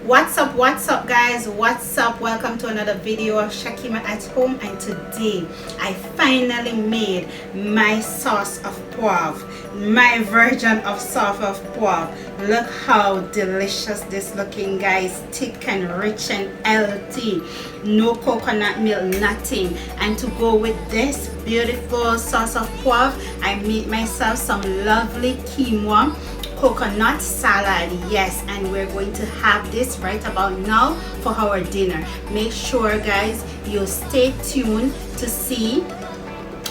What's up guys, what's up? Welcome to another video of Shakima at home, and today I finally made my sauce of poivre, my version of sauce of poivre. Look how delicious this looking, guys. Thick and rich and healthy, no coconut milk, nothing. And to go with this beautiful sauce of poivre, I made myself some lovely quinoa coconut salad. Yes, and we're going to have this right about now for our dinner. Make sure guys you stay tuned to see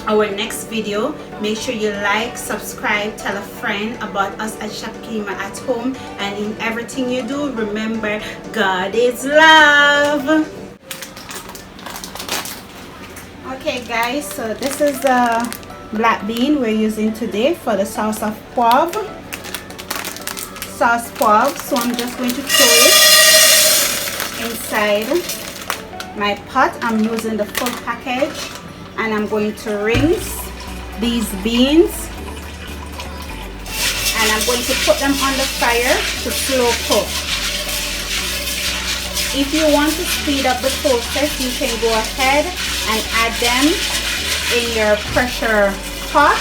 our next video. Make sure you like, subscribe, tell a friend about us at Shakima at home, and in everything you do, remember God is love. Okay guys, so this is the black bean we're using today for the sauce of poivre. So I'm just going to throw it inside my pot. I'm using the full package, and I'm going to rinse these beans, and I'm going to put them on the fire to slow cook. If you want to speed up the process, you can go ahead and add them in your pressure pot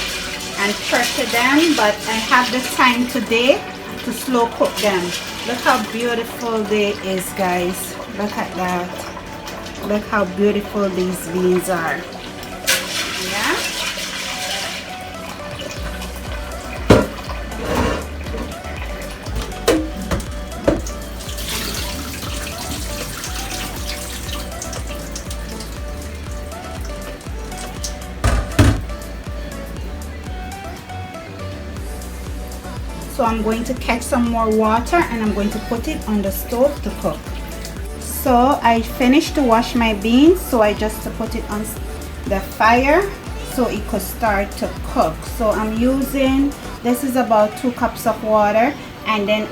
and pressure them, but I have the time today to slow cook them. Look how beautiful they is, guys. Look at that. Look how beautiful these beans are. Yeah. So I'm going to catch some more water, and I'm going to put it on the stove to cook. So I finished to wash my beans, so I just put it on the fire so it could start to cook. So I'm using, this is about 2 cups of water, and then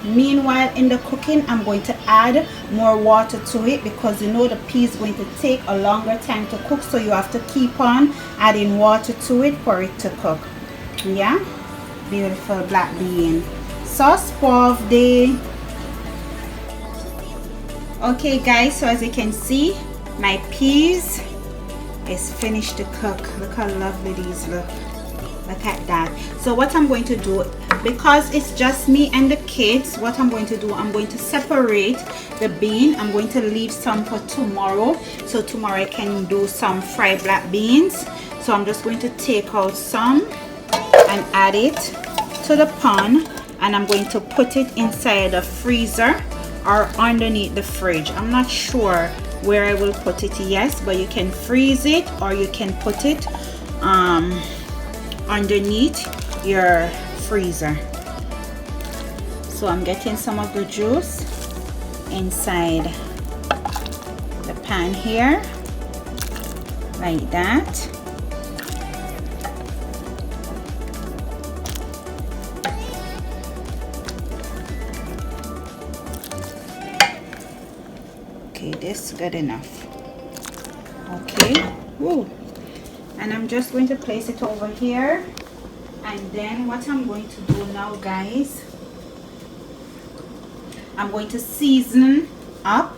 meanwhile in the cooking, I'm going to add more water to it, because you know the pea is going to take a longer time to cook, so you have to keep on adding water to it for it to cook. Yeah, beautiful black bean sauce poivre day. Okay guys, so as you can see, my peas is finished to cook. Look how lovely these look. Look at that. So what I'm going to do, because it's just me and the kids, what I'm going to do, I'm going to separate the bean. I'm going to leave some for tomorrow, so tomorrow I can do some fried black beans. So I'm just going to take out some and add it to the pan, and I'm going to put it inside the freezer or underneath the fridge. I'm not sure where I will put it, yes, but you can freeze it or you can put it underneath your freezer. So I'm getting some of the juice inside the pan here, like that. Okay, this is good enough. Okay. Woo. And I'm just going to place it over here, and then what I'm going to do now guys, I'm going to season up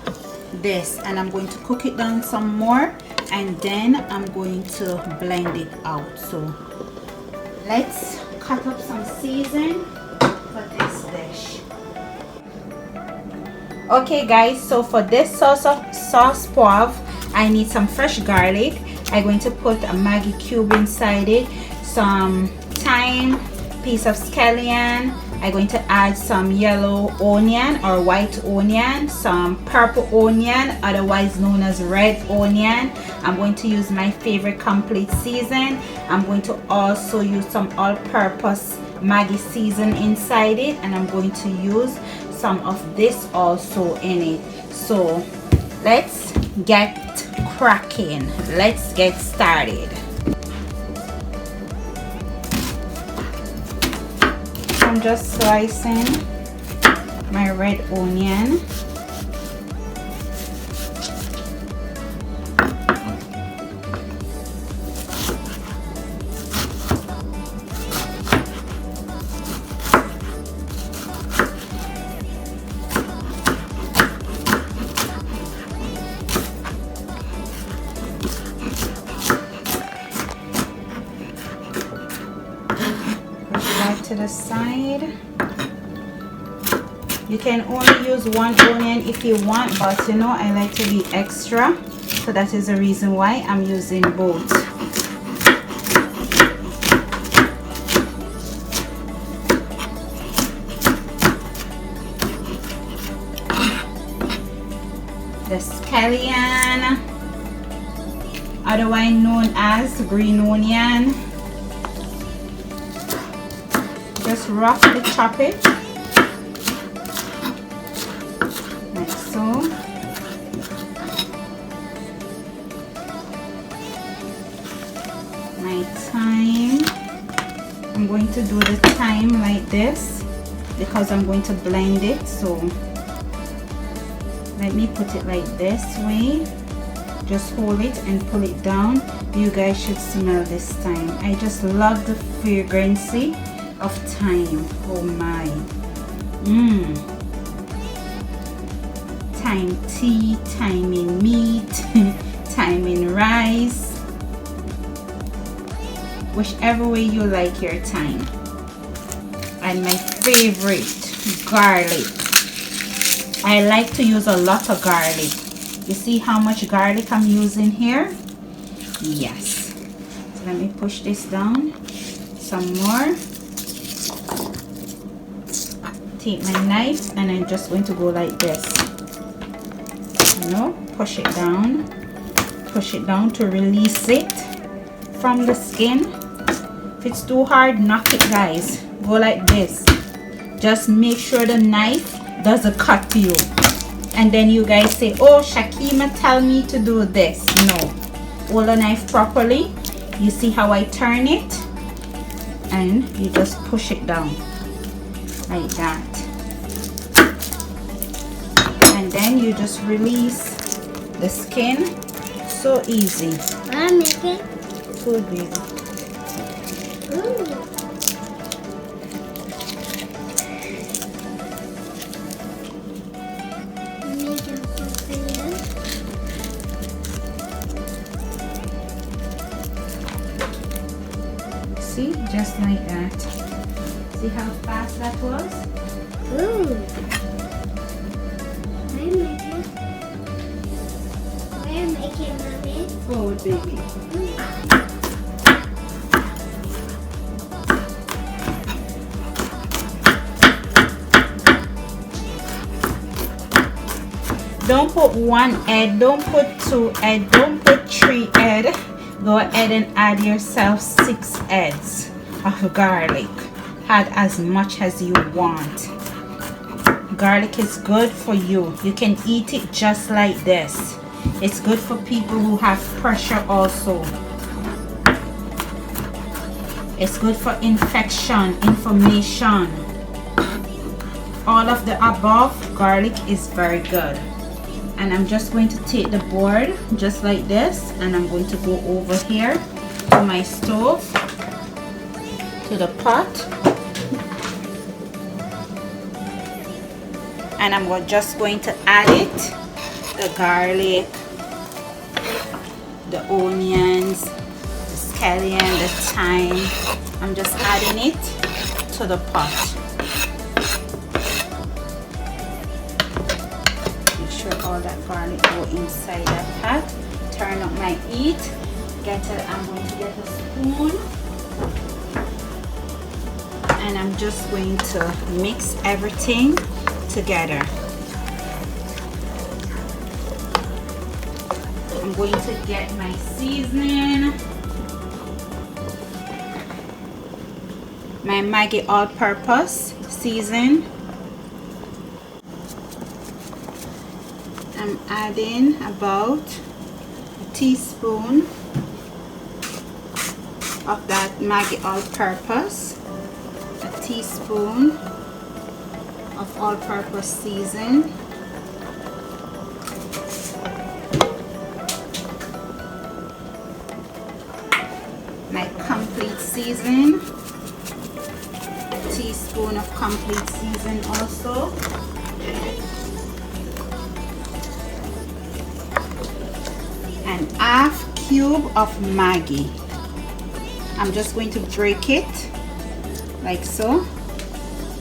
this, and I'm going to cook it down some more, and then I'm going to blend it out. So let's cut up some season for this dish. Okay guys, so for this sauce poivre, I need some fresh garlic. I'm going to put a Maggi cube inside it, some thyme, piece of scallion. I'm going to add some yellow onion or white onion, some purple onion, otherwise known as red onion. I'm going to use my favorite complete season. I'm going to also use some all-purpose Maggi season inside it, and I'm going to use some of this also in it. So let's get cracking. Let's get started. I'm just slicing my red onion. the side. You can only use one onion if you want, but you know I like to be extra, so that is the reason why I'm using both. The scallion, otherwise known as green onion. Just roughly chop it like so. My thyme, I'm going to do the thyme like this because I'm going to blend it, so let me put it like this way. Just hold it and pull it down. You guys should smell this thyme. I just love the fragrancy of thyme. Oh my. Thyme tea, thyme in meat, thyme in rice, whichever way you like your thyme. And my favorite, garlic. I like to use a lot of garlic. You see how much garlic I'm using here? Yes. So let me push this down some more. Take my knife and I'm just going to go like this. You know, push it down to release it from the skin. If it's too hard, knock it, guys. Go like this. Just make sure the knife doesn't cut you, and then you guys say, oh, Shakima tell me to do this. No, hold the knife properly. You see how I turn it, and you just push it down like that, and then you just release the skin. So easy. I'm making food, baby. Ooh. See, just like that. See how fast that was? Ooh. I'm making mommy. Forward, baby. Don't put one egg, don't put two egg, don't put 3 egg. Go ahead and add yourself 6 heads of garlic. Add as much as you want. Garlic is good for you. You can eat it just like this. It's good for people who have pressure also. It's good for infection, inflammation. All of the above, garlic is very good. And I'm just going to take the board just like this, and I'm going to go over here to my stove, to the pot, and I'm just going to add it, the garlic, the onions, the scallion, the thyme. I'm just adding it to the pot. All that garlic go inside that pot. Turn up my heat. I'm going to get a spoon, and I'm just going to mix everything together. I'm going to get my seasoning, my Maggi all-purpose season. I'm adding about a teaspoon of that Maggi all-purpose, a teaspoon of all-purpose season, my complete season, a teaspoon of complete season also. And half cube of Maggi. I'm just going to break it like so.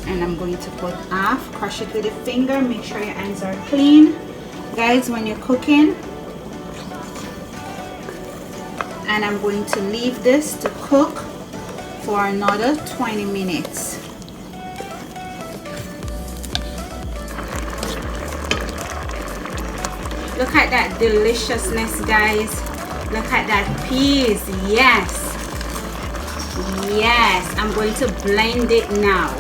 And I'm going to put half, crush it with a finger. Make sure your hands are clean, guys, when you're cooking. And I'm going to leave this to cook for another 20 minutes. Look at that deliciousness, guys. Look at that peas. Yes, yes. I'm going to blend it now.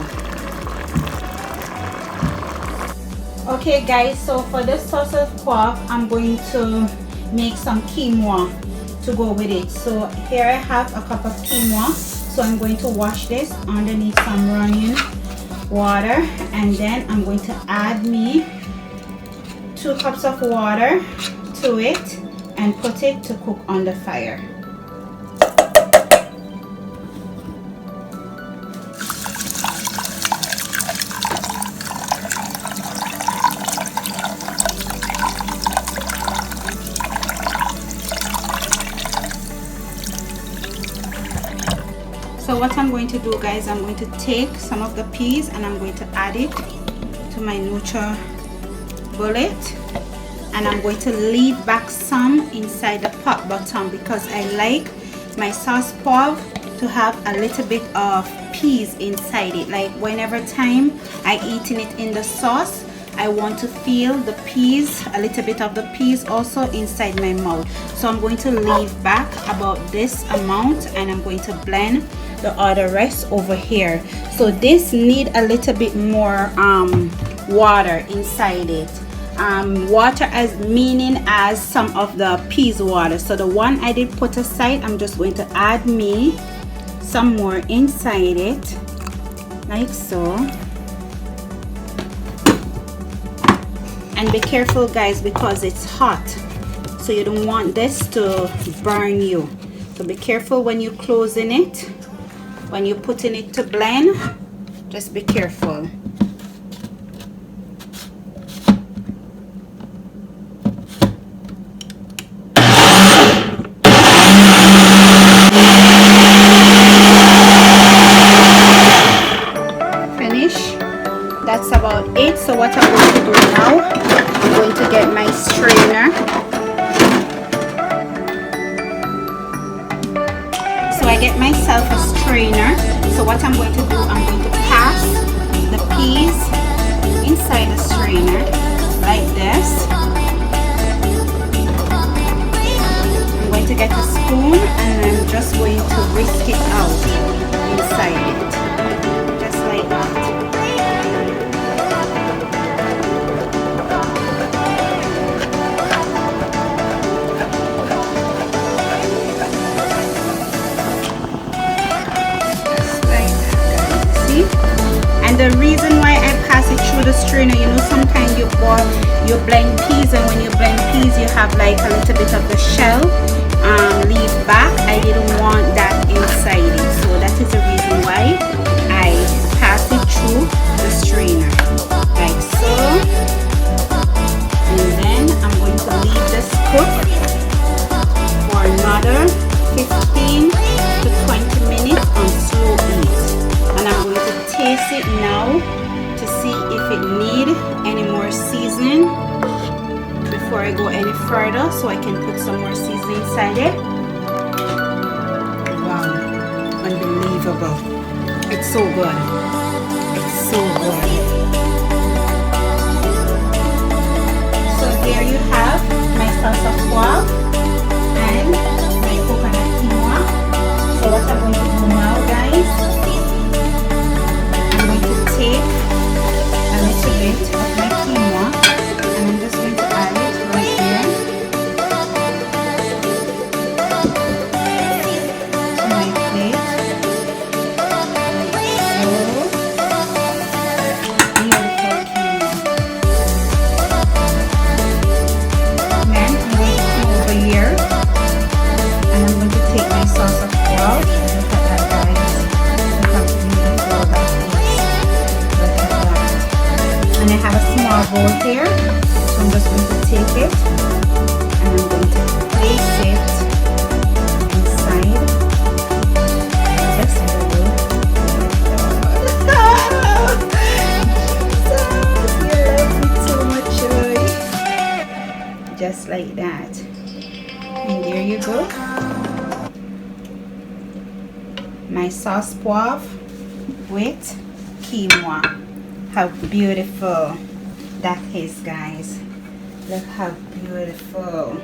Okay, guys, so for this sauce of pork, I'm going to make some quinoa to go with it. So here I have a cup of quinoa. So I'm going to wash this underneath some running water, and then I'm going to add me 2 cups of water to it and put it to cook on the fire. So what I'm going to do, guys, I'm going to take some of the peas and I'm going to add it to my NutriBullet, and I'm going to leave back some inside the pot bottom because I like my sauce poivre to have a little bit of peas inside it. Like whenever time I eating it in the sauce, I want to feel the peas, a little bit of the peas also inside my mouth. So I'm going to leave back about this amount and I'm going to blend the other rest over here. So this need a little bit more water inside it. Water as meaning as some of the peas water. So the one I did put aside, I'm just going to add me some more inside it, like so. And be careful, guys, because it's hot, so you don't want this to burn you. So be careful when you're closing it, when you're putting it to blend. Just be careful. That's about it. So what I'm going to do now, I'm going to get my strainer. So I get myself a strainer. So what I'm going to do, I'm going to pass the peas inside the strainer like this. I'm going to get a spoon and I'm just going to whisk it out inside it, just like that. And the reason why I pass it through the strainer, you know, sometimes you blend peas, and when you blend peas you have like a little bit of the shell leave back. I didn't want that inside it, so that is the reason why I pass it through the strainer like so. And then I'm going to leave this cook for another 15 to 20 minutes on slow heat. And I'm going to taste it now to see if it need any more seasoning before I go any further, so I can put some more seasoning inside it. Wow, unbelievable. It's so good. It's so good. So here you have my sauce of poivre and my coconut quinoa. So what I'm going to do now, guys, take a little bit of my quinoa and I'm just going to add it right here to my plate. So, beautiful quinoa. Then I'm going to come over here and I'm going to take my sauce of poivre. Look at that, guys. Look how beautiful that is. And I have a small bowl here, so I'm just going to take it and I'm going to place it inside this bowl. just like that. And there you go. My sauce poivre with quinoa. How beautiful that is, guys. Look how beautiful.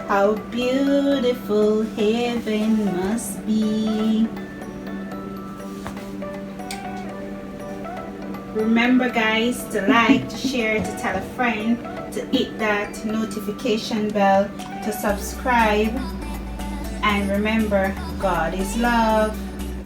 How beautiful heaven must be. Remember, guys, to like, to share, to tell a friend, to hit that notification bell, to subscribe. And remember, God is love.